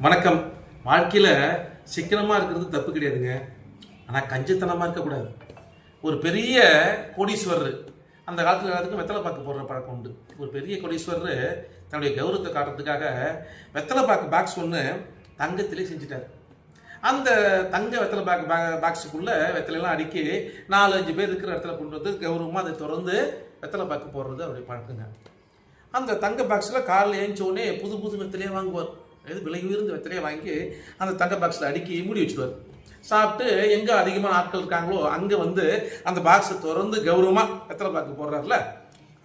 வணக்கம். வாழ்க்கையில் சிக்கனமாக இருக்கிறது தப்பு கிடையாதுங்க. ஆனால் கஞ்சத்தனமாக இருக்கக்கூடாது. ஒரு பெரிய கோடீஸ்வரர், அந்த காலத்தில் எல்லாத்துக்கும் வெத்தலை பாக்கு போடுற பழக்கம் உண்டு. ஒரு பெரிய கோடீஸ்வரர் தன்னுடைய கௌரவத்தை காட்டுறதுக்காக வெத்தலை பாக்கு பாக்ஸ் ஒன்று தங்கத்திலே செஞ்சுட்டார். அந்த தங்க வெத்தலை பாக்ஸுக்குள்ளே வெத்தலையெல்லாம் அடுக்கி 4-5 பேர் இருக்கிற இடத்துல கொண்டு வந்து கௌரவமாக அதை திறந்து வெத்தலை பாக்கு போடுறது அவருடைய பழக்கங்க. அந்த தங்க பாக்ஸில் காலையில் ஏஞ்சோடனே புது புது வெத்தலையே வாங்குவார். விலை உயர்ந்த வெத்தலையை வாங்கி அந்த தங்க பாக்ஸில் அடுக்கி மூடி வச்சுருவார். சாப்பிட்டு எங்கே அதிகமான ஆட்கள் இருக்காங்களோ அங்கே வந்து அந்த பாக்ஸை திறந்து கௌரவமாக வெத்தலை பாக்கு போடுறாருல,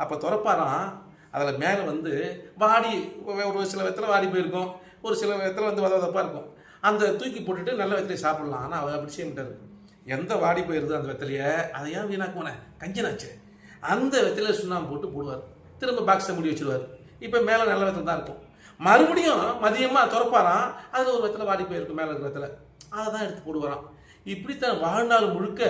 அப்போ திறப்பாராம். அதில் மேலே வந்து வாடி, ஒரு சில வெத்தலை வாடி போயிருக்கும், ஒரு சில வெத்தலை வந்து வதவதப்பாக இருக்கும். அந்த தூக்கி போட்டுட்டு நல்ல வெத்தலையை சாப்பிடலாம். ஆனால் அவர் அப்படி செய்ய மாட்டார். எந்த வாடி போயிருது அந்த வெத்தலையை, அதை ஏன் வீணாக்குவானே, கஞ்சனாச்சு, அந்த வெத்தலையை சுண்ணாம்பு போட்டு போடுவார். திரும்ப பாக்ஸை மூடி வச்சுருவார். இப்போ மேலே நல்ல வெத்தலை தான் இருக்கும். மறுபடியும் மதியமாக திறப்பாராம், அதில் ஒரு வெத்தலை வாடி போயிருக்கும், மேலே இருக்கிற வெத்தலை, அதை தான் எடுத்து போடுவாராம். இப்படித்தான் வாழ்நாள் முழுக்க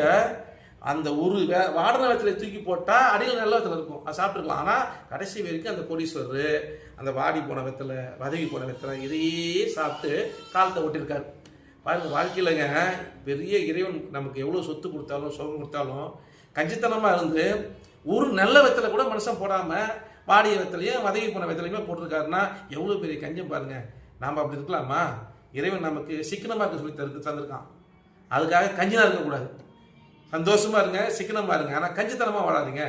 அந்த ஒரு வாடின வெத்தலை தூக்கி போட்டால் அடியில் நல்ல வெத்தலை இருக்கும், அதை சாப்பிட்டுருக்கலாம். ஆனால் கடைசி வரைக்கும் அந்த கோடீஸ்வரர் அந்த வாடி போன வெத்தலை, வதவி போன வெத்தலை, இதையே சாப்பிட்டு காலத்தை ஓட்டியிருக்காரு. பாருங்கள், வாழ்க்கையிலங்க பெரிய இறைவன் நமக்கு எவ்வளோ சொத்து கொடுத்தாலும் சுகம் கொடுத்தாலும் கஞ்சித்தனமாக இருந்து ஒரு நல்ல வெத்தலை கூட மனுஷன் போடாமல் வாடிய வெத்தலையும் வதவி போன வெத்தலையுமே போட்டிருக்காருன்னா எவ்வளோ பெரிய கஞ்சம் பாருங்கள். நாம் அப்படி இருக்கலாமா? இறைவன் நமக்கு சிக்கனமாக இருக்க சொல்லி தந்திருக்கான். அதுக்காக கஞ்சனாக இருக்கக்கூடாது. சந்தோஷமாக இருங்க, சிக்கனமாக இருங்க, ஆனால் கஞ்சித்தனமாக வாழாதீங்க.